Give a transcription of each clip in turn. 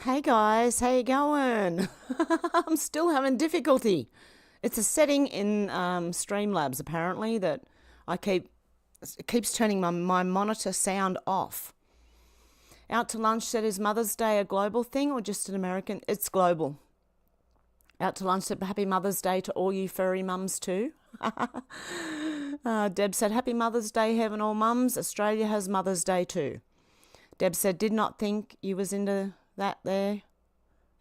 Hey guys, how you going? I'm still having difficulty. It's a setting in Streamlabs apparently that it keeps turning my monitor sound off. Out to lunch said, is Mother's Day a global thing or just an American? It's global. Out to lunch said, happy Mother's Day to all you furry mums too. Deb said, happy Mother's Day, Hev and all mums. Australia has Mother's Day too. Deb said, did not think you was into that there,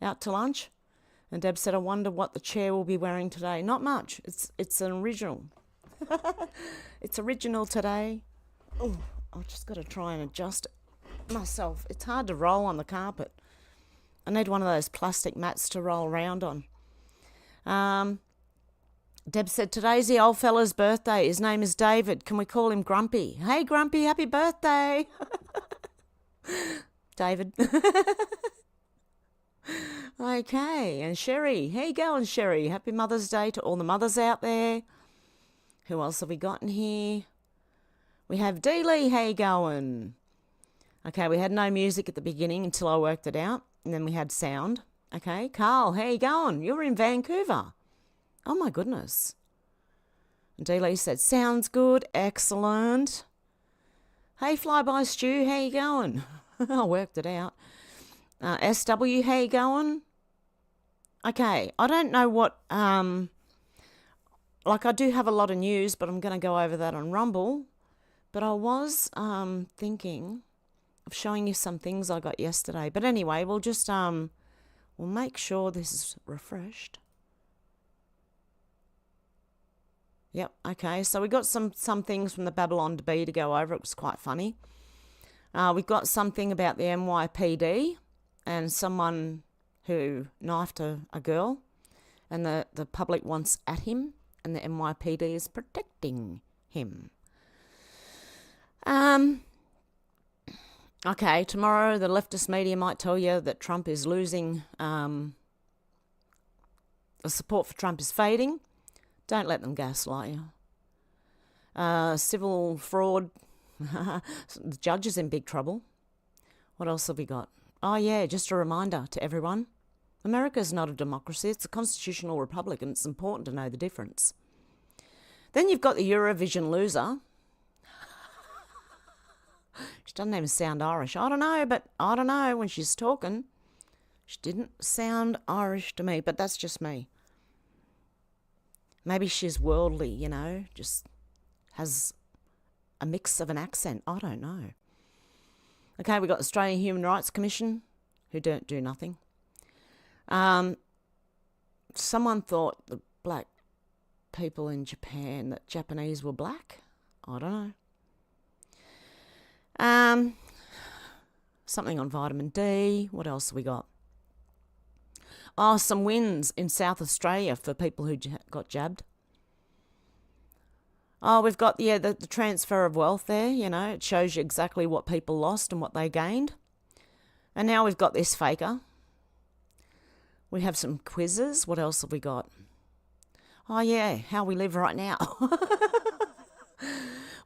out to lunch. And Deb said, I wonder what the chair will be wearing today. Not much. It's an original. It's original today. Oh, I've just got to try and adjust it myself. It's hard to roll on the carpet. I need one of those plastic mats to roll around on. Deb said, today's the old fella's birthday. His name is David. Can we call him Grumpy? Hey, Grumpy, happy birthday. David. Okay, and Sherry. How you going, Sherry? Happy Mother's Day to all the mothers out there. Who else have we got in here? We have Dee Lee. How you going? Okay, we had no music at the beginning until I worked it out, and then we had sound. Okay, Carl, how you going? You're in Vancouver. Oh, my goodness. And Dee Lee said, sounds good, excellent. Hey, Flyby Stew, how you going? I worked it out. SW, how you going? Okay, I don't know what, I do have a lot of news, but I'm going to go over that on Rumble. But I was thinking of showing you some things I got yesterday. But anyway, we'll just, we'll make sure this is refreshed. Yep, okay, so we got some things from the Babylon DB to go over. It was quite funny. We've got something about the NYPD and someone who knifed a girl, and the public wants at him, and the NYPD is protecting him. Okay, tomorrow the leftist media might tell you that Trump is losing, the support for Trump is fading. Don't let them gaslight you. Civil fraud. The judge is in big trouble. What else have we got? Oh, yeah, just a reminder to everyone. America is not a democracy. It's a constitutional republic, and it's important to know the difference. Then you've got the Eurovision loser. She doesn't even sound Irish. I don't know, but I don't know. When she's talking, she didn't sound Irish to me, but that's just me. Maybe she's worldly, you know, just has a mix of an accent. I don't know. Okay, we've got the Australian Human Rights Commission, who don't do nothing. Someone thought the black people in Japan, that Japanese were black. I don't know. Something on vitamin D. What else have we got? Oh, some wins in South Australia for people who got jabbed. Oh, we've got, yeah, the transfer of wealth there, you know. It shows you exactly what people lost and what they gained. And now we've got this faker. We have some quizzes. What else have we got? Oh, yeah, how we live right now.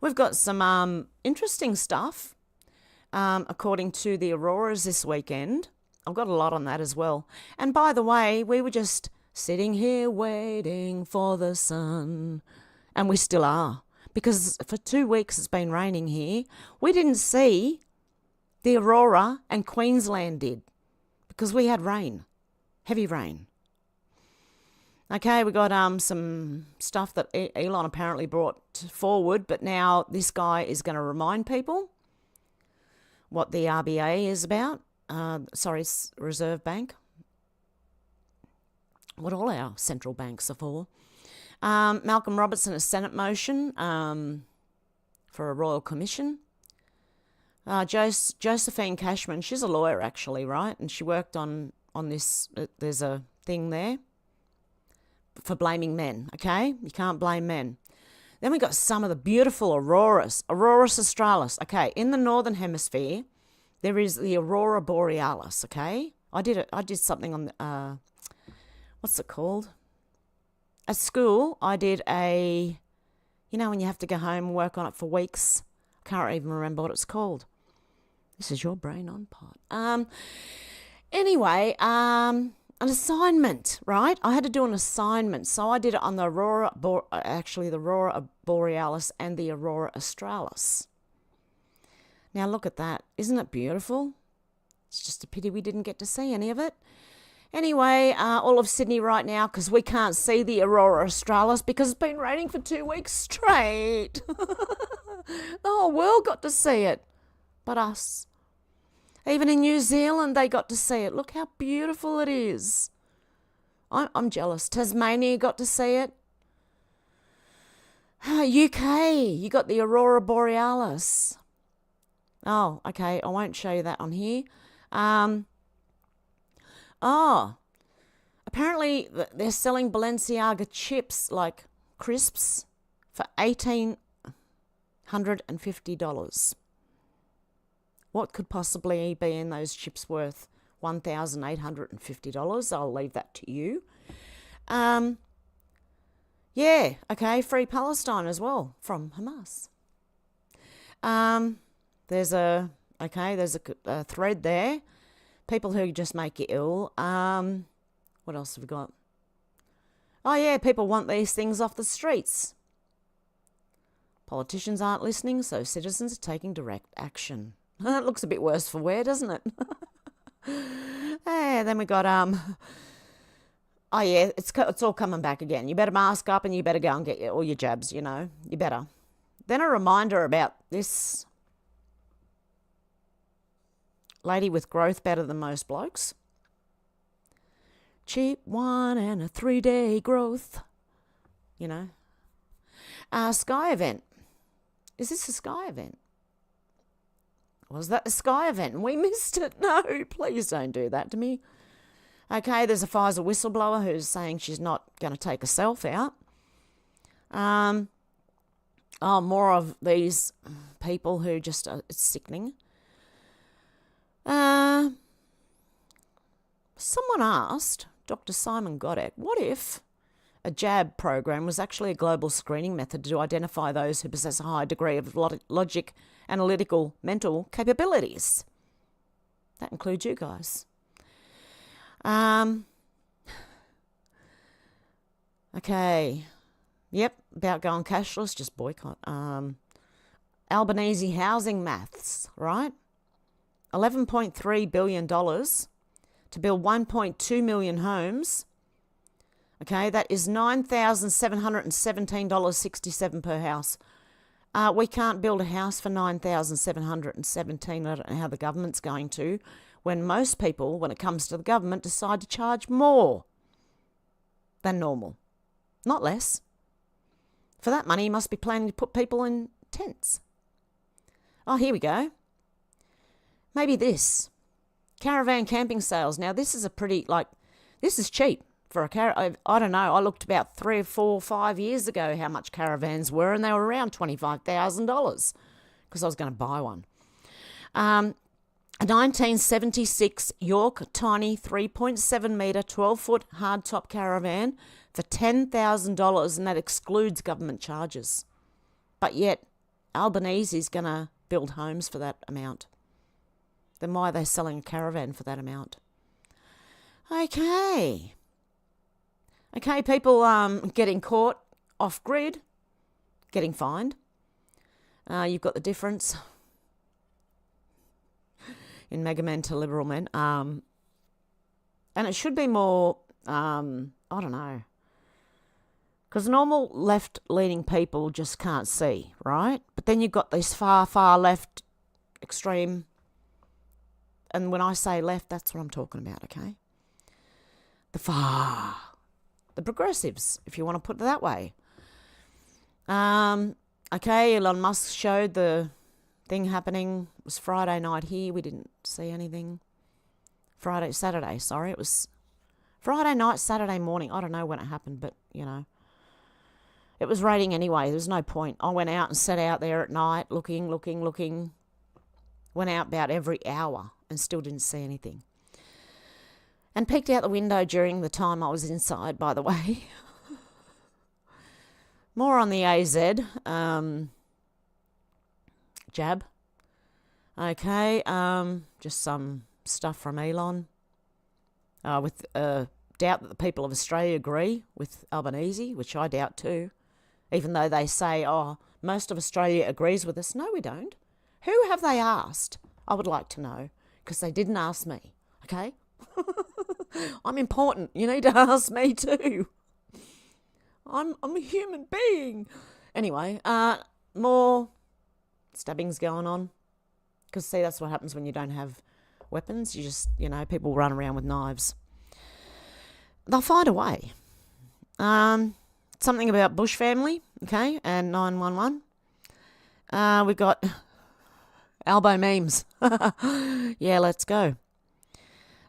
We've got some interesting stuff, according to the auroras this weekend. I've got a lot on that as well. And by the way, we were just sitting here waiting for the sun. And we still are. Because for 2 weeks it's been raining here. We didn't see the aurora, and Queensland did. Because we had rain. Heavy rain. Okay, we got some stuff that Elon apparently brought forward. But now this guy is going to remind people what the RBA is about. Reserve Bank. What all our central banks are for. Malcolm Robertson, a Senate motion for a royal commission. Josephine Cashman, she's a lawyer actually, right? And she worked on this. There's a thing there for blaming men, okay? You can't blame men. Then we got some of the beautiful auroras. Auroras australis. Okay, in the northern hemisphere, there is the aurora borealis, okay? I did something on the, what's it called? At school, I did when you have to go home and work on it for weeks. I can't even remember what it's called. This is your brain on pot. Anyway, an assignment, right? I had to do an assignment. So I did it on the the Aurora Borealis and the Aurora Australis. Now look at that. Isn't it beautiful? It's just a pity we didn't get to see any of it. Anyway, all of Sydney right now, because we can't see the Aurora Australis because it's been raining for 2 weeks straight. The whole world got to see it, but us. Even in New Zealand, they got to see it. Look how beautiful it is. I'm jealous. Tasmania got to see it. UK, you got the Aurora Borealis. Oh, okay. I won't show you that on here. Apparently they're selling Balenciaga chips, like crisps, for $1,850. What could possibly be in those chips worth $1,850? I'll leave that to you. Yeah, okay, free Palestine as well from Hamas. There's a thread there. People who just make you ill. What else have we got? Oh yeah, people want these things off the streets. Politicians aren't listening, so citizens are taking direct action. It looks a bit worse for wear, doesn't it? Then we got oh yeah, it's all coming back again. You better mask up and you better go and get all your jabs. You better. Then a reminder about this lady with growth better than most blokes. Cheap wine and a 3-day growth. Sky event. Is this a Sky event? Was that the Sky event and we missed it? No, please don't do that to me. Okay, there's a Pfizer whistleblower who's saying she's not going to take herself out. More of these people who just it's sickening. Someone asked Dr. Simon Godek, what if a jab program was actually a global screening method to identify those who possess a high degree of logic, analytical, mental capabilities? That includes you guys. Okay. Yep, about going cashless, just boycott. Albanese housing maths, right? $11.3 billion to build 1.2 million homes. Okay, that is $9,717.67 per house. We can't build a house for $9,717. I don't know how the government's going to, when most people, when it comes to the government, decide to charge more than normal, not less. For that money, you must be planning to put people in tents. Oh, here we go. Maybe this. Caravan camping sales. Now, this is this is cheap for a caravan. I don't know. I looked about 3 or 4 or 5 years ago how much caravans were, and they were around $25,000 because I was going to buy one. A 1976 York Tiny 3.7 metre 12-foot hardtop caravan for $10,000, and that excludes government charges. But yet, Albanese is going to build homes for that amount. Then why are they selling a caravan for that amount? Okay, people getting caught off-grid, getting fined. You've got the difference in mega men to liberal men. And it should be more, I don't know, because normal left-leaning people just can't see, right? But then you've got this far, far left extreme. And when I say left, that's what I'm talking about, okay? The progressives, if you want to put it that way. Okay, Elon Musk showed the thing happening. It was Friday night here. We didn't see anything. Saturday, sorry. It was Friday night, Saturday morning. I don't know when it happened, but, it was raining anyway. There was no point. I went out and sat out there at night looking. Went out about every hour and still didn't see anything. And peeked out the window during the time I was inside, by the way. More on the AZ jab. Okay, just some stuff from Elon. with doubt that the people of Australia agree with Albanese, which I doubt too, even though they say, oh, most of Australia agrees with us. No, we don't. Who have they asked? I would like to know, because they didn't ask me, okay? I'm important. You need to ask me too. I'm a human being. Anyway, more stabbings going on. Because, see, that's what happens when you don't have weapons. You just, people run around with knives. They'll find a way. Something about Bush family, okay, and 911. We've got Albo memes. Yeah, let's go.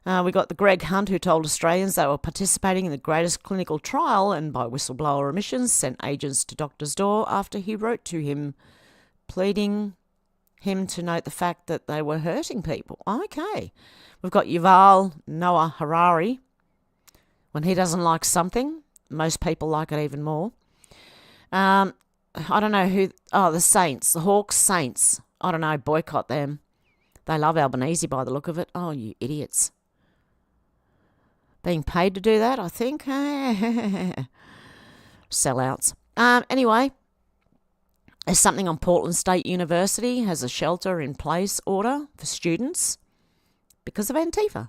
We got the Greg Hunt, who told Australians they were participating in the greatest clinical trial and by whistleblower omissions sent agents to doctor's door after he wrote to him pleading him to note the fact that they were hurting people. Okay. We've got Yuval Noah Harari. When he doesn't like something, most people like it even more. I don't know who... Oh, the Saints. The Hawks Saints. I don't know. Boycott them. They love Albanese by the look of it. Oh, you idiots. Being paid to do that, I think. Sellouts. Anyway, there's something on Portland State University has a shelter in place order for students because of Antifa.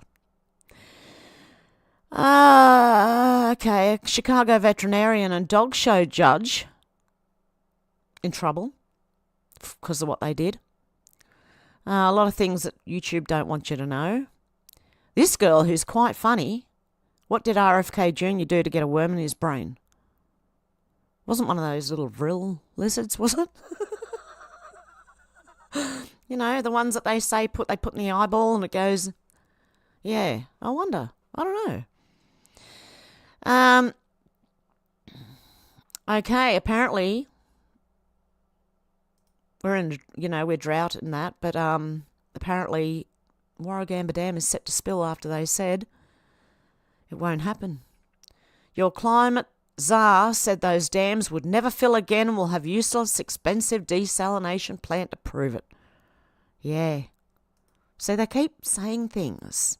Okay, a Chicago veterinarian and dog show judge in trouble because of what they did. A lot of things that YouTube don't want you to know. This girl, who's quite funny, what did RFK Jr. do to get a worm in his brain? Wasn't one of those little vril lizards, was it? The ones that they say they put in the eyeball and it goes... Yeah, I wonder. I don't know. Okay, apparently we're in, we're drought and that, but apparently Warragamba Dam is set to spill after they said it won't happen. Your climate czar said those dams would never fill again and will have useless, expensive desalination plant to prove it. Yeah. So they keep saying things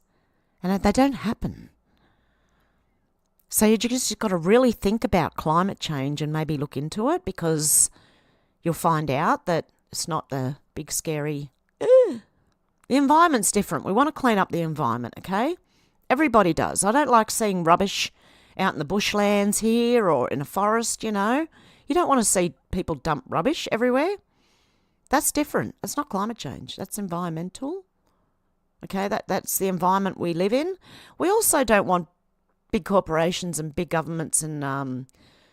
and they don't happen. So you just got to really think about climate change and maybe look into it, because you'll find out that it's not the big scary... The environment's different. We want to clean up the environment, okay? Everybody does. I don't like seeing rubbish out in the bushlands here or in a forest, You don't want to see people dump rubbish everywhere. That's different. That's not climate change. That's environmental. Okay, that's the environment we live in. We also don't want big corporations and big governments and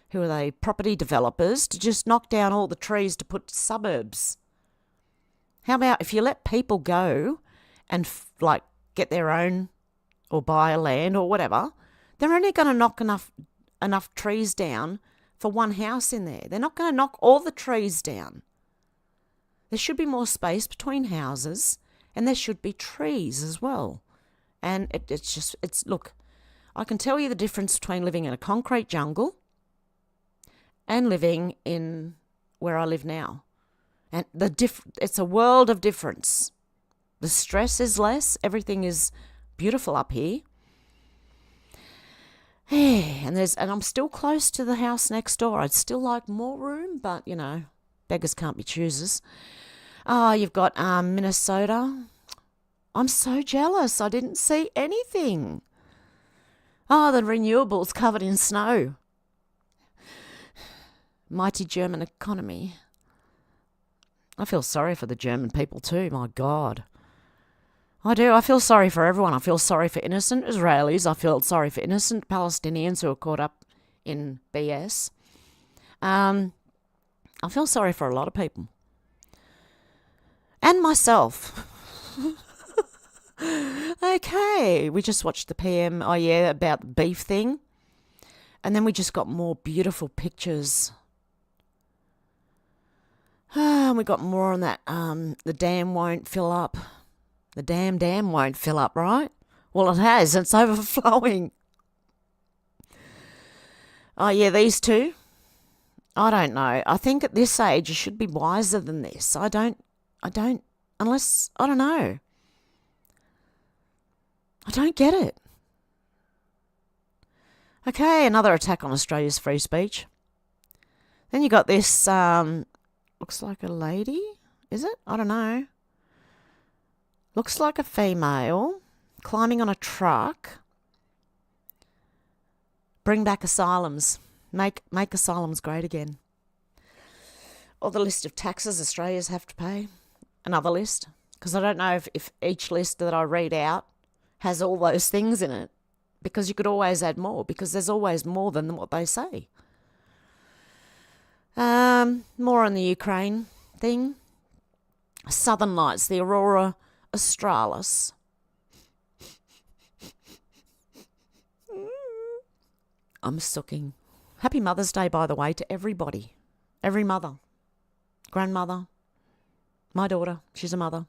who are they, property developers, to just knock down all the trees to put suburbs. How about if you let people go and get their own or buy a land or whatever, they're only going to knock enough trees down for one house in there. They're not going to knock all the trees down. There should be more space between houses and there should be trees as well. And look, I can tell you the difference between living in a concrete jungle and living in where I live now. And it's a world of difference. The stress is less. Everything is beautiful up here. And I'm still close to the house next door. I'd still like more room, but beggars can't be choosers. Oh, you've got Minnesota. I'm so jealous. I didn't see anything. Oh, the renewables covered in snow. Mighty German economy. I feel sorry for the German people too, my God. I do. I feel sorry for everyone. I feel sorry for innocent Israelis. I feel sorry for innocent Palestinians who are caught up in BS. I feel sorry for a lot of people. And myself. Okay, we just watched the PM, about the beef thing. And then we just got more beautiful pictures. And we got more on that. The dam won't fill up. The dam won't fill up, right? Well, it has. It's overflowing. Oh, yeah, these two. I don't know. I think at this age you should be wiser than this. I don't know. I don't get it. Okay, another attack on Australia's free speech. Then you got this, looks like a lady, is it? I don't know. Looks like a female climbing on a truck. Bring back asylums. Make asylums great again. Or the list of taxes Australians have to pay. Another list. Because I don't know if each list that I read out has all those things in it. Because you could always add more. Because there's always more than what they say. More on the Ukraine thing. Southern Lights, the Aurora Australis. I'm sucking. Happy Mother's Day, by the way, to everybody. Every mother. Grandmother. My daughter. She's a mother.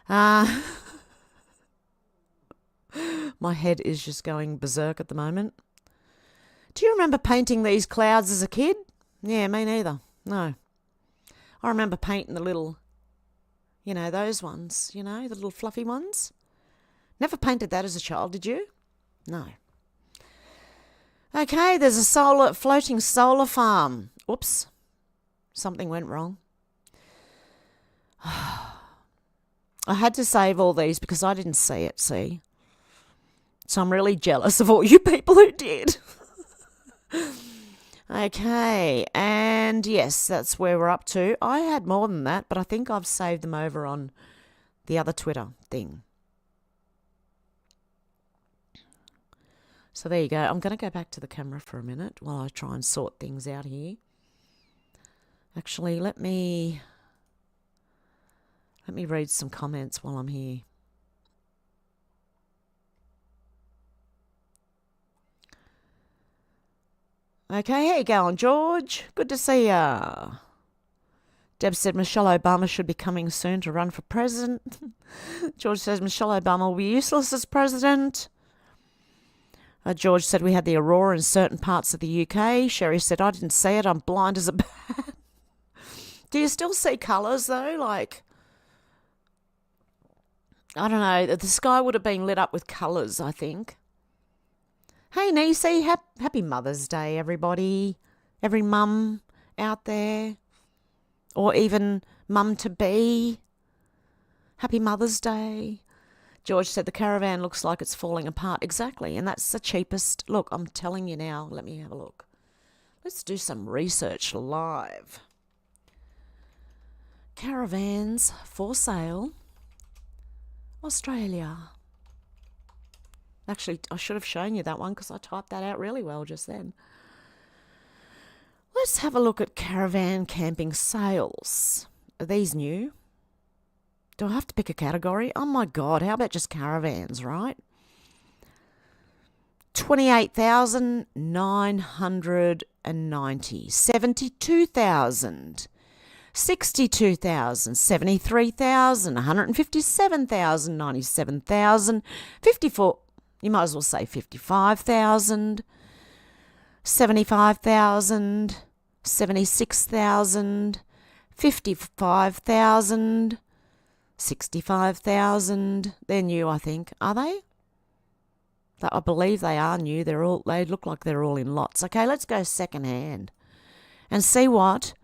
My head is just going berserk at the moment. Do you remember painting these clouds as a kid? Yeah, me neither. No. I remember painting the little, those ones, the little fluffy ones. Never painted that as a child, did you? No. Okay, there's a floating solar farm. Oops. Something went wrong. I had to save all these because I didn't see it, see? So I'm really jealous of all you people who did. Okay, and yes, that's where we're up to. I had more than that, but I think I've saved them over on the other Twitter thing. So there you go. I'm going to go back to the camera for a minute while I try and sort things out here. Actually, let me read some comments while I'm here. Okay, how you going, George? Good to see ya. Deb said Michelle Obama should be coming soon to run for president. George says Michelle Obama will be useless as president. George said we had the aurora in certain parts of the UK. Sherry said, I didn't see it. I'm blind as a bat. Do you still see colours, though? Like, I don't know. The sky would have been lit up with colours, I think. Hey, Nisi. Happy Mother's Day, everybody. Every mum out there. Or even mum-to-be. Happy Mother's Day. George said the caravan looks like it's falling apart. Exactly, and that's the cheapest. Look, I'm telling you now. Let me have a look. Let's do some research live. Caravans for sale. Australia. Actually, I should have shown you that one because I typed that out really well just then. Let's have a look at caravan camping sales. Are these new? Do I have to pick a category? Oh my God, how about just caravans, right? 28,990, 72,000, 62,000, 73,000, 157,000, 97,000, 54, you might as well say 55,000, 75,000, 76,000, 55,000, 65,000. They're new, I think. Are they? I believe they are new. They look like they're all in lots. Okay, let's go second hand and see what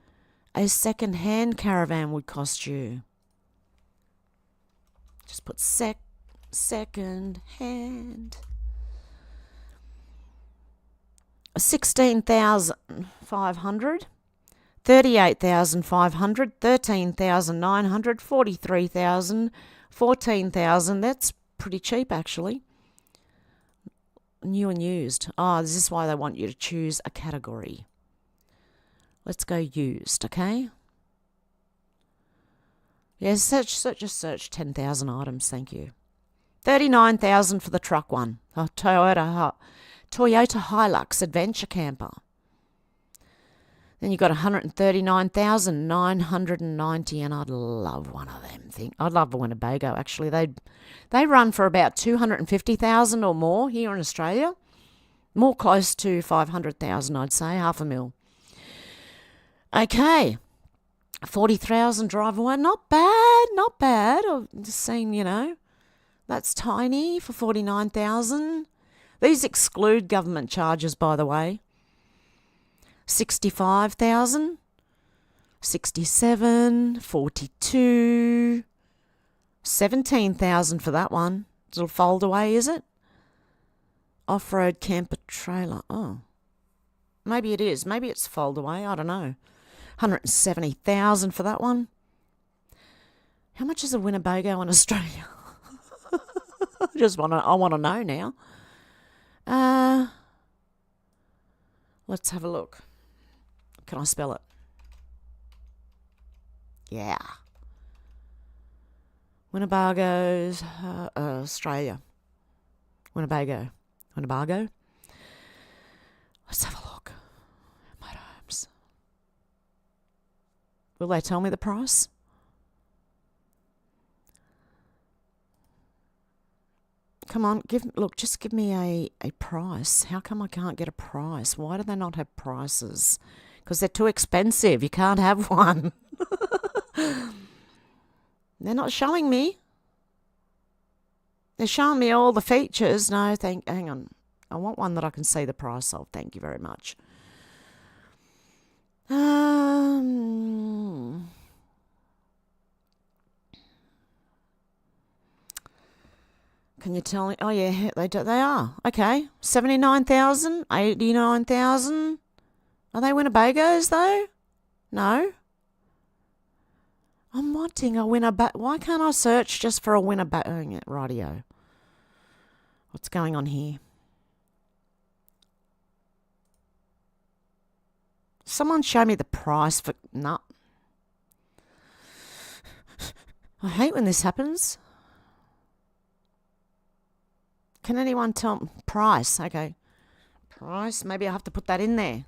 a second hand caravan would cost you. Just put second hand. 16,500. 38,500, 13,900, 43,000, 14,000. That's pretty cheap, actually. New and used. Oh, this is why they want you to choose a category. Let's go used, okay? Yes, just search 10,000 items, thank you. 39,000 for the truck one. Toyota Hilux Adventure Camper. Then you've got 139,990, and I'd love one of them things. I'd love a Winnebago, actually. They run for about 250,000 or more here in Australia. More close to 500,000, I'd say, $500,000. Okay, 40,000 drive away. Not bad. I've just seen, that's tiny for 49,000. These exclude government charges, by the way. 65,000, 67, 42, 17,000 for that one. It'll fold away, is it? Off-road camper trailer. Oh, maybe it is. Maybe it's fold away. I don't know. 170,000 for that one. How much is a Winnebago in Australia? I want to know now. Let's have a look. Can I spell it? Yeah. Winnebago's Australia. Winnebago. Let's have a look. Motorhomes. Will they tell me the price? Come on, just give me a price. How come I can't get a price? Why do they not have prices? Because they're too expensive. You can't have one. They're not showing me. They're showing me all the features. No, hang on. I want one that I can see the price of. Thank you very much. Can you tell me? Oh, yeah, they are. Okay. 79,000, 89,000. Are they Winnebagos, though? No. I'm wanting a Winnebago. Why can't I search just for a Winnebago? Radio. What's going on here? Someone show me the price for... No. I hate when this happens. Can anyone tell... Price, okay. Price, maybe I have to put that in there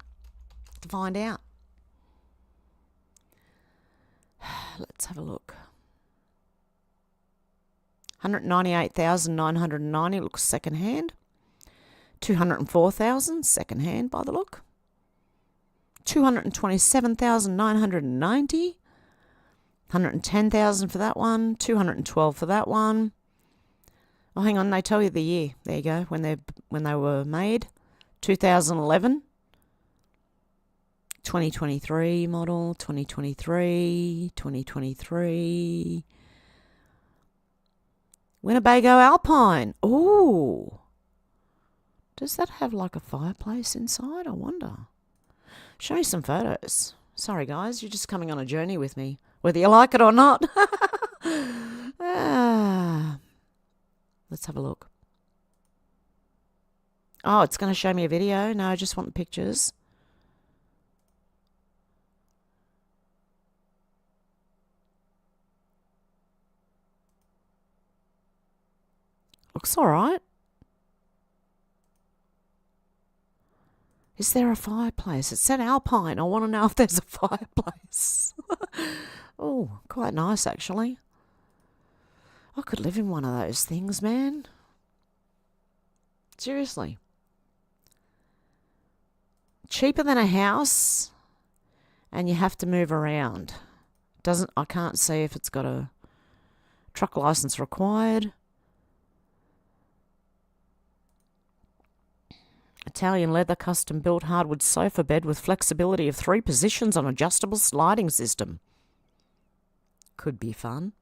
to find out. Let's have a look. 198,990 looks second hand. 204,000 second hand by the look. 227,990. 110,000 for that one. 212 for that one. Oh, hang on, they tell you the year. There you go, when they were made. 2011. 2023 model, 2023. Winnebago Alpine. Ooh. Does that have like a fireplace inside? I wonder. Show me some photos. Sorry, guys, you're just coming on a journey with me, whether you like it or not. Let's have a look. Oh, it's going to show me a video. No, I just want the pictures. Looks all right. Is there a fireplace? It said Alpine. I want to know if there's a fireplace. Oh, quite nice, actually. I could live in one of those things, man. Seriously. Cheaper than a house, and you have to move around. I can't see if it's got a truck license required. Italian leather custom built hardwood sofa bed with flexibility of 3 positions on adjustable sliding system. Could be fun.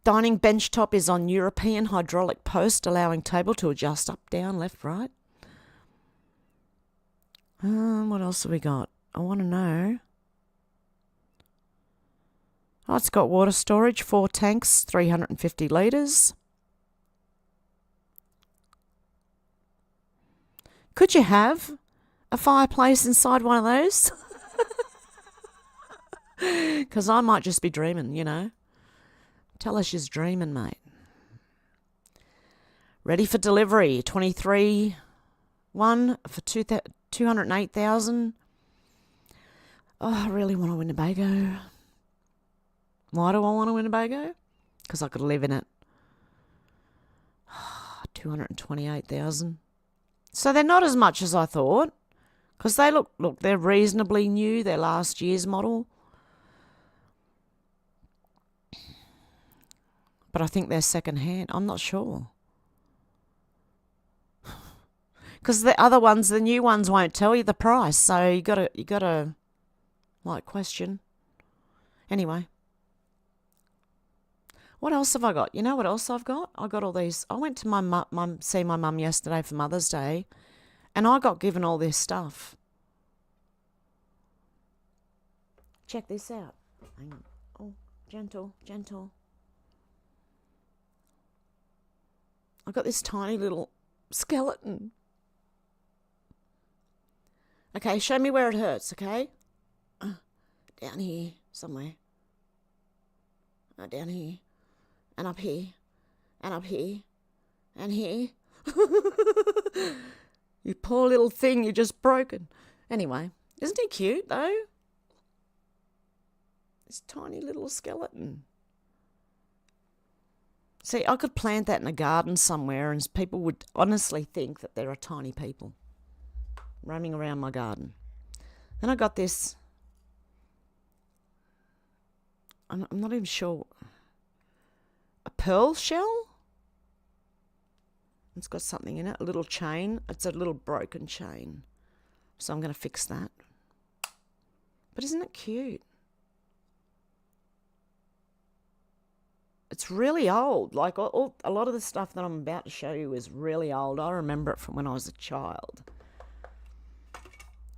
Dining bench top is on European hydraulic post, allowing table to adjust up, down, left, right. What else have we got? I want to know. Oh, it's got water storage, 4 tanks, 350 litres. Could you have a fireplace inside one of those? Because I might just be dreaming, you know. Tell us you're dreaming, mate. Ready for delivery. 23 one for 208,000. Oh, I really want a Winnebago. Why do I want a Winnebago? Because I could live in it. 228,000. So they're not as much as I thought. Because they look, they're reasonably new. They're last year's model. But I think they're second hand. I'm not sure. Because the other ones, the new ones, won't tell you the price. So you gotta like question. Anyway, what else have I got? You know what else I've got? I got all these. I went to my mum see my mum yesterday for Mother's Day, and I got given all this stuff. Check this out. Hang on. Oh, gentle, gentle. I got this tiny little skeleton. Okay, show me where it hurts, okay? Down here somewhere. Down here. And up here. And up here. And here. You poor little thing, you're just broken. Anyway, isn't he cute though? This tiny little skeleton. See, I could plant that in a garden somewhere and people would honestly think that there are tiny people roaming around my garden. Then I got this, I'm not even sure, a pearl shell? It's got something in it, a little chain. It's a little broken chain. So I'm going to fix that. But isn't it cute? It's really old. Like a lot of the stuff that I'm about to show you is really old. I remember it from when I was a child.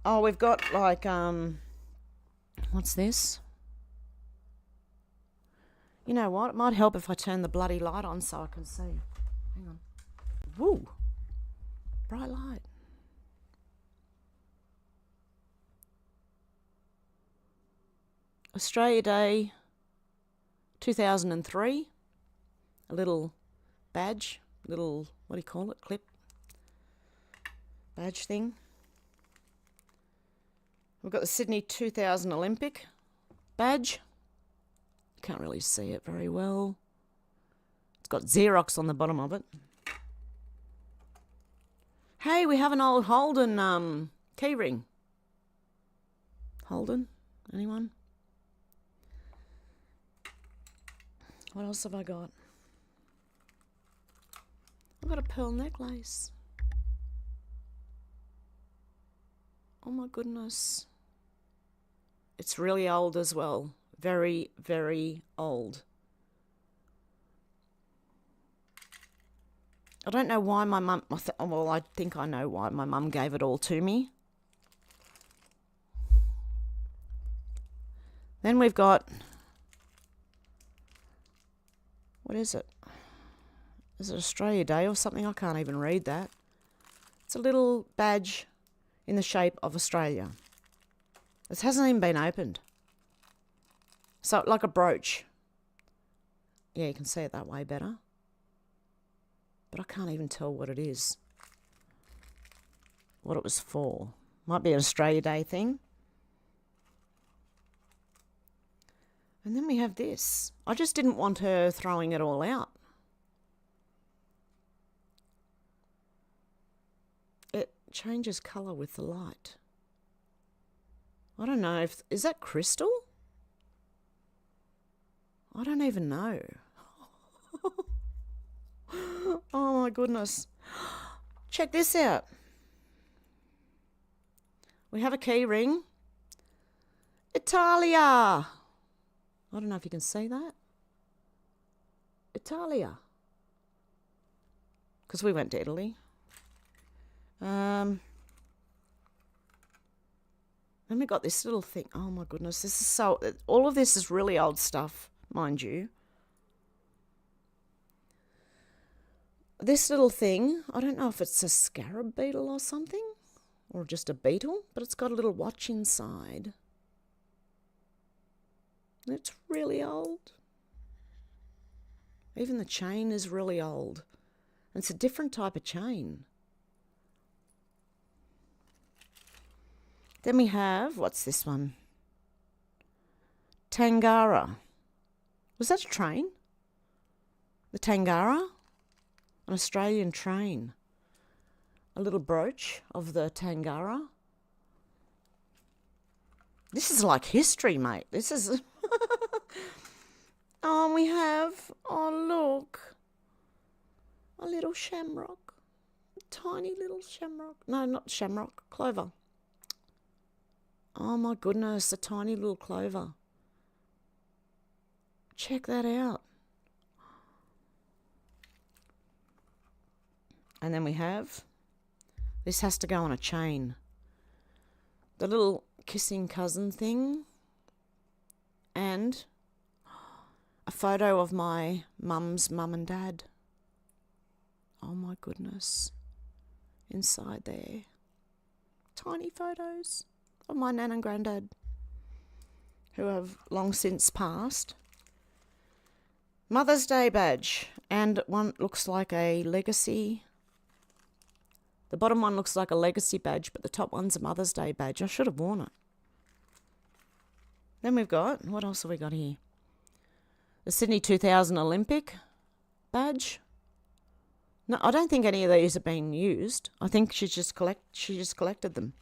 Oh, we've got like, what's this? You know what? It might help if I turn the bloody light on so I can see. Hang on. Woo! Bright light. Australia Day 2003. A little badge. Little, what do you call it? Clip. Badge thing. We've got the Sydney 2000 Olympic badge. Can't really see it very well. It's got Xerox on the bottom of it. Hey, we have an old Holden key ring. Holden? Anyone? What else have I got? I've got a pearl necklace. Oh my goodness. It's really old as well. Very, very old. I don't know why my mum, well, I think I know why my mum gave it all to me. Then we've got, what is it? Is it Australia Day or something? I can't even read that. It's a little badge in the shape of Australia. It hasn't even been opened. So like a brooch. Yeah, you can see it that way better. But I can't even tell what it is. What it was for. Might be an Australia Day thing. And then we have this. I just didn't want her throwing it all out. It changes colour with the light. I don't know if, is that crystal? I don't even know. Oh my goodness. Check this out. We have a key ring. Italia. I don't know if you can see that. Italia. Because we went to Italy. Then we got this little thing. Oh my goodness. This is so, all of this is really old stuff, mind you. This little thing, I don't know if it's a scarab beetle or something, or just a beetle, but it's got a little watch inside. It's really old. Even the chain is really old. And it's a different type of chain. Then we have, what's this one? Tangara. Was that a train? The Tangara? An Australian train. A little brooch of the Tangara. This is like history, mate. This is... Oh, we have... Oh, look. A little shamrock. Tiny little shamrock. No, not shamrock. Clover. Oh my goodness, a tiny little clover. Check that out. And then we have, this has to go on a chain. The little kissing cousin thing. And a photo of my mum's mum and dad. Oh my goodness. Inside there. Tiny photos of my nan and granddad, who have long since passed. Mother's Day badge. And one looks like a legacy. The bottom one looks like a legacy badge, but the top one's a Mother's Day badge. I should have worn it. Then we've got, what else have we got here? The Sydney 2000 Olympic badge. No, I don't think any of these have been used. I think she just collected them.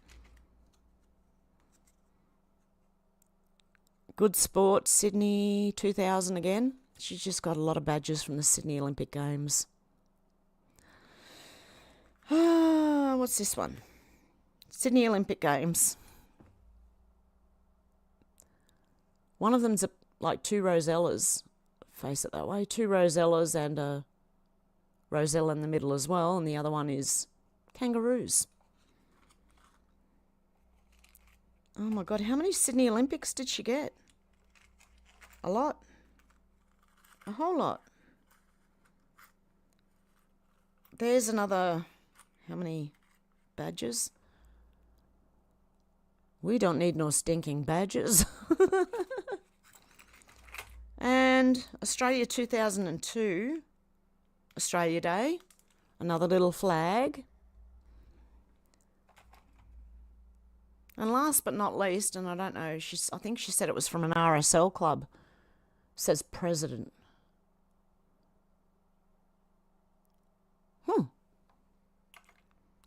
Good Sport, Sydney 2000 again. She's just got a lot of badges from the Sydney Olympic Games. What's this one? Sydney Olympic Games. One of them's like two Rosellas. Face it that way. Two Rosellas and a Rosella in the middle as well. And the other one is kangaroos. Oh my God, how many Sydney Olympics did she get? A lot. A whole lot. There's another, how many badges? We don't need no stinking badges. And Australia 2002, Australia Day, another little flag. And last but not least, and I don't know, I think she said it was from an RSL club, says president.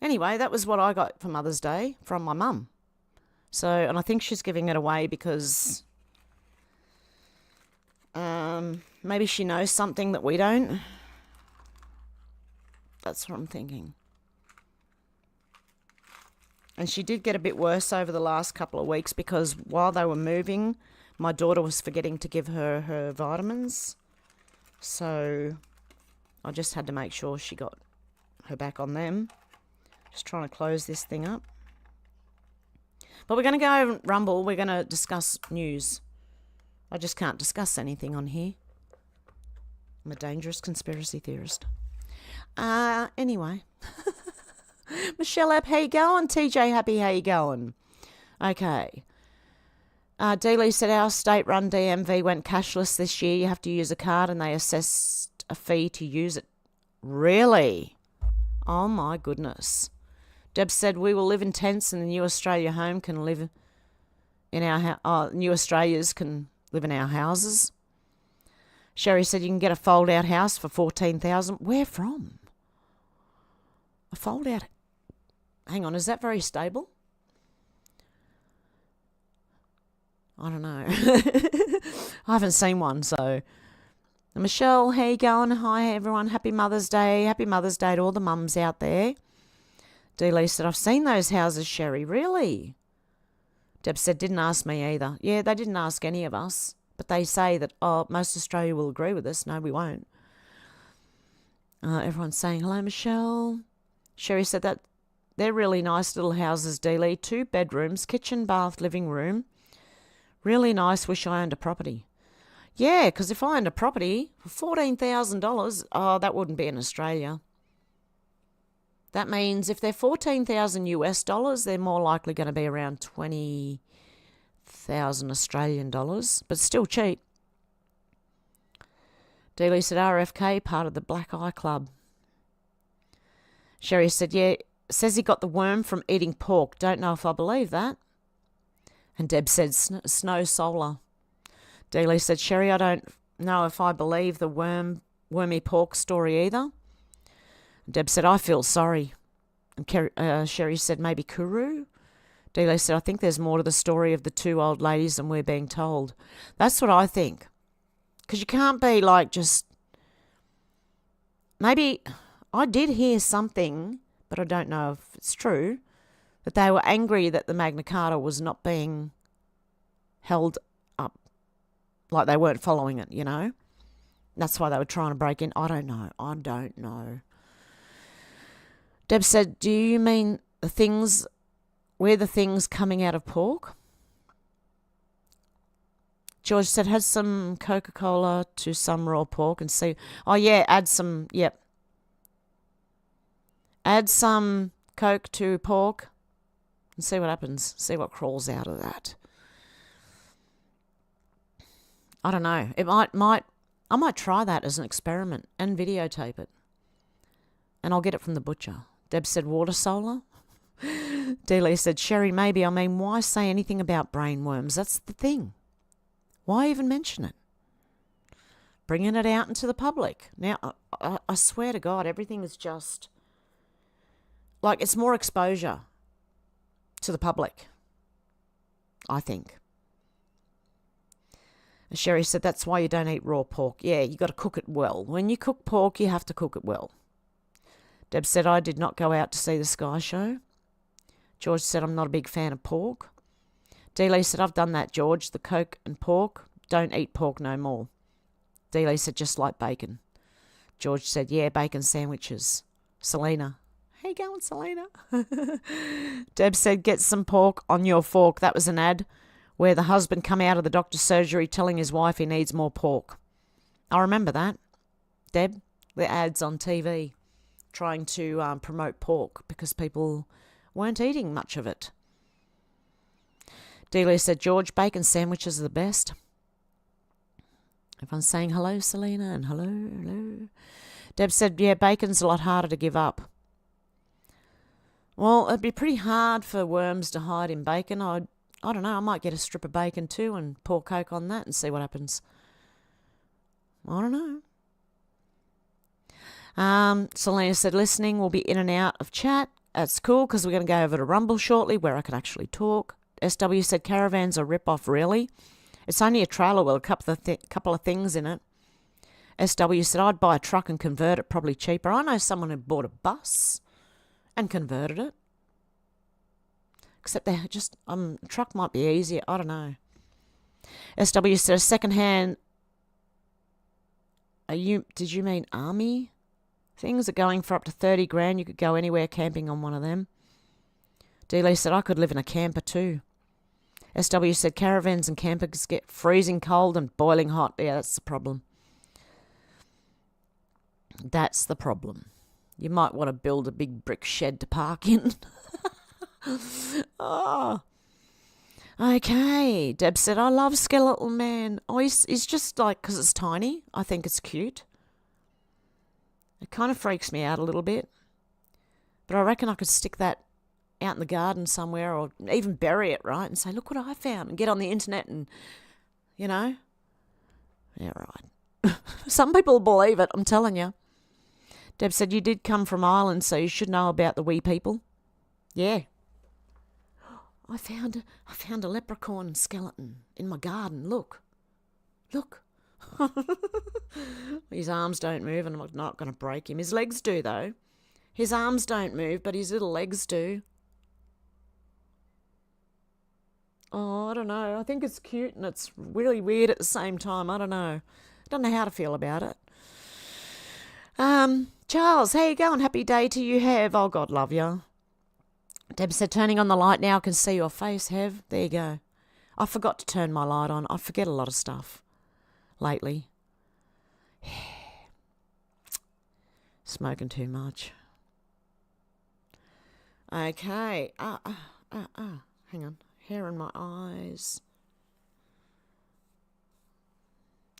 Anyway, that was what I got for Mother's Day from my mum. So, and I think she's giving it away because maybe she knows something that we don't. That's what I'm thinking. And she did get a bit worse over the last couple of weeks because while they were moving, my daughter was forgetting to give her her vitamins. So I just had to make sure she got her back on them. Just trying to close this thing up. But we're going to go Rumble. We're going to discuss news. I just can't discuss anything on here. I'm a dangerous conspiracy theorist. Anyway. Michelle App, how you going? TJ Happy, how you going? Okay. Dealey said our state-run DMV went cashless this year. You have to use a card and they assessed a fee to use it. Really? Oh my goodness. Deb said we will live in tents and the New Australia home can live in our New Australians can live in our houses. Sherry said you can get a fold-out house for $14,000. Where from? A fold-out. Hang on, is that very stable? I don't know. I haven't seen one, so. Michelle, how you going? Hi, everyone. Happy Mother's Day. Happy Mother's Day to all the mums out there. Dealey said, I've seen those houses, Sherry. Really? Deb said, didn't ask me either. Yeah, they didn't ask any of us. But they say that, most Australia will agree with us. No, we won't. Everyone's saying, hello, Michelle. Sherry said that they're really nice little houses, Dealey. 2 bedrooms, kitchen, bath, living room. Really nice. Wish I owned a property. Yeah, because if I owned a property for $14,000, that wouldn't be in Australia. That means if they're $14,000 US dollars, they're more likely going to be around 20,000 Australian dollars, but still cheap. Dealey said RFK, part of the Black Eye Club. Sherry said, yeah, says he got the worm from eating pork. Don't know if I believe that. And Deb said, snow solar. Dealey said, Sherry, I don't know if I believe the wormy pork story either. Deb said, I feel sorry. And Sherry said, maybe Kuru? Dealey said, I think there's more to the story of the 2 old ladies than we're being told. That's what I think. Because you can't be like just... Maybe I did hear something, but I don't know if it's true, that they were angry that the Magna Carta was not being held up, like they weren't following it, you know. That's why they were trying to break in. I don't know. Deb said, do you mean the things coming out of pork? George said, has some Coca-Cola to some raw pork and see. Oh, yeah, add some, yep. Add some Coke to pork and see what happens. See what crawls out of that. I don't know. It I might try that as an experiment and videotape it. And I'll get it from the butcher. Deb said, water solar. Dealey said, Sherry, maybe. I mean, why say anything about brain worms? That's the thing. Why even mention it? Bringing it out into the public. Now, I swear to God, everything is just... like, it's more exposure to the public, I think. And Sherry said, that's why you don't eat raw pork. Yeah, you got to cook it well. When you cook pork, you have to cook it well. Deb said, I did not go out to see the Sky Show. George said, I'm not a big fan of pork. Dealey said, I've done that, George. The Coke and pork. Don't eat pork no more. Dealey said, just like bacon. George said, yeah, bacon sandwiches. Selena. How you going, Selena? Deb said, get some pork on your fork. That was an ad where the husband come out of the doctor's surgery telling his wife he needs more pork. I remember that. Deb, the ads on TV trying to promote pork because people weren't eating much of it. Delia said, George, bacon sandwiches are the best. Everyone's saying hello, Selena, and hello. Deb said, yeah, bacon's a lot harder to give up. Well, it'd be pretty hard for worms to hide in bacon. I don't know, I might get a strip of bacon too and pour Coke on that and see what happens. I don't know. Selena said, listening, will be in and out of chat. That's cool because we're going to go over to Rumble shortly where I can actually talk. SW said, caravans are rip-off, really? It's only a trailer with a couple of things in it. SW said, I'd buy a truck and convert it, probably cheaper. I know someone who bought a bus and converted it. Except they just, a truck might be easier. I don't know. SW said, second-hand, did you mean army? Things are going for up to 30 grand. You could go anywhere camping on one of them. D-Lee said, I could live in a camper too. SW said, caravans and campers get freezing cold and boiling hot. Yeah, that's the problem. That's the problem. You might want to build a big brick shed to park in. Oh. Okay. Deb said, I love Skeleton Man. Oh, he's just like, because it's tiny, I think it's cute. It kind of freaks me out a little bit. But I reckon I could stick that out in the garden somewhere or even bury it, right? And say, look what I found. And get on the internet and, you know. Yeah, right. Some people believe it, I'm telling you. Deb said, you did come from Ireland, so you should know about the wee people. Yeah. I found a leprechaun skeleton in my garden. Look. His arms don't move and I'm not going to break him. His legs do, though. His arms don't move, but his little legs do. Oh, I don't know. I think it's cute and it's really weird at the same time. I don't know. I don't know how to feel about it. Charles, how you going? Happy day to you, Hev. Oh, God love you. Deb said, turning on the light now, I can see your face, Hev. There you go. I forgot to turn my light on. I forget a lot of stuff lately. Smoking too much. Okay. Hang on. Hair in my eyes.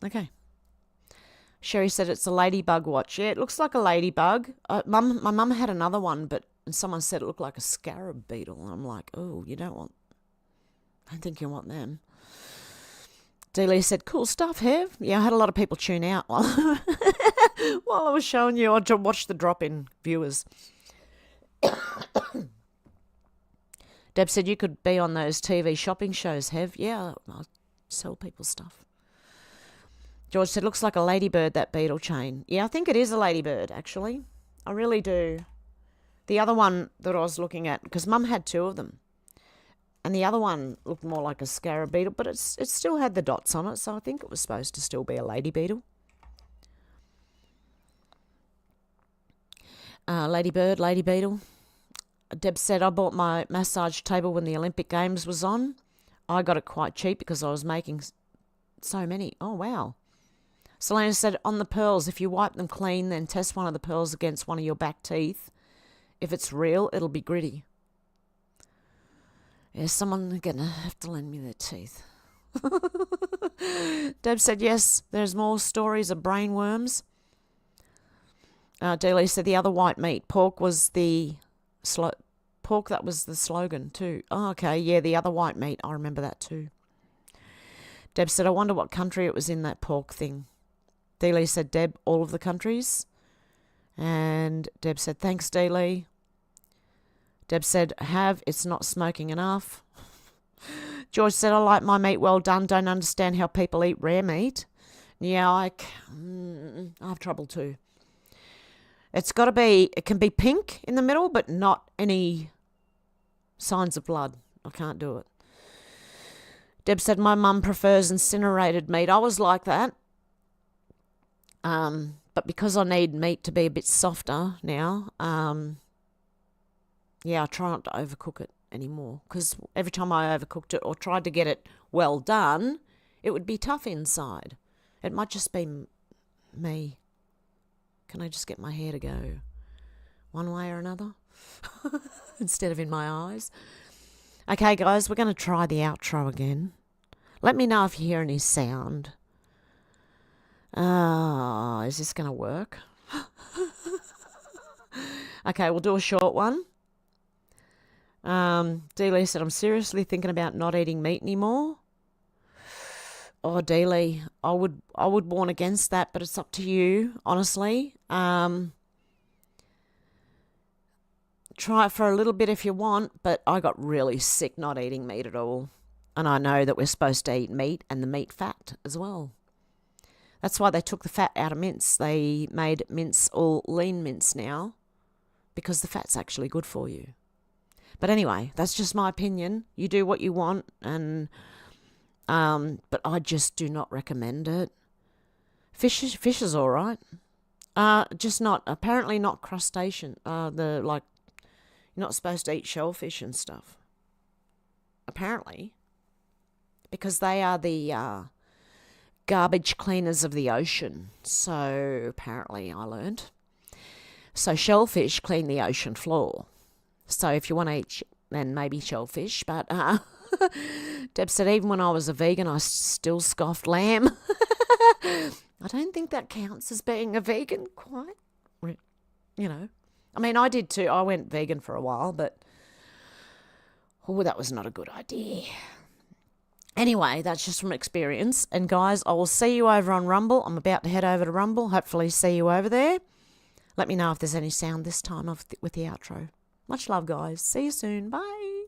Okay. Sherry said it's a ladybug watch. Yeah, it looks like a ladybug. My mum had another one, but someone said it looked like a scarab beetle. And I'm like, oh, I don't think you want them. Delia said, cool stuff, Hev. Yeah, I had a lot of people tune out while I was showing you. I watched the drop in viewers. Deb said you could be on those TV shopping shows, Hev. Yeah, I'll sell people stuff. George said, looks like a ladybird, that beetle chain. Yeah, I think it is a ladybird, actually. I really do The other one that I was looking at, because Mum had 2 of them, and the other one looked more like a scarab beetle, but it still had the dots on it, so I think it was supposed to still be a lady beetle. Ladybird, lady beetle. Deb said, I bought my massage table when the Olympic Games was on. I got it quite cheap because I was making so many. Oh, wow. Selena said, on the pearls, if you wipe them clean, then test one of the pearls against one of your back teeth. If it's real, it'll be gritty. Yeah, someone's going to have to lend me their teeth. Deb said, yes, there's more stories of brain worms. Dealey said, the other white meat. Pork was the... Pork, that was the slogan too. Oh, okay, yeah, the other white meat. I remember that too. Deb said, I wonder what country it was in, that pork thing. Dealey said, Deb, all of the countries. And Deb said, thanks, Dealey. Deb said, it's not smoking enough. George said, I like my meat well done. Don't understand how people eat rare meat. Yeah, I have trouble too. It can be pink in the middle, but not any signs of blood. I can't do it. Deb said, my mum prefers incinerated meat. I was like that. But because I need meat to be a bit softer now, I try not to overcook it anymore. Because every time I overcooked it or tried to get it well done, it would be tough inside. It might just be me. Can I just get my hair to go one way or another instead of in my eyes? Okay, guys, we're going to try the outro again. Let me know if you hear any sound. Is this going to work? Okay, we'll do a short one. Dealey said, I'm seriously thinking about not eating meat anymore. Oh, Dealey, I would warn against that, but it's up to you, honestly. Try it for a little bit if you want, but I got really sick not eating meat at all. And I know that we're supposed to eat meat and the meat fat as well. That's why they took the fat out of mince. They made mince all lean mince now because the fat's actually good for you. But anyway, that's just my opinion. You do what you want, and but I just do not recommend it. Fish is all right. Just not, apparently not crustacean. You're not supposed to eat shellfish and stuff. Apparently. Because they are the garbage cleaners of the ocean. So apparently I learned. So shellfish clean the ocean floor. So if you want to eat, then maybe shellfish. But Deb said, even when I was a vegan, I still scoffed lamb. I don't think that counts as being a vegan quite. I mean, I did too. I went vegan for a while, but that was not a good idea. Anyway, that's just from experience. And guys, I will see you over on Rumble. I'm about to head over to Rumble. Hopefully see you over there. Let me know if there's any sound this time with the outro. Much love, guys. See you soon. Bye.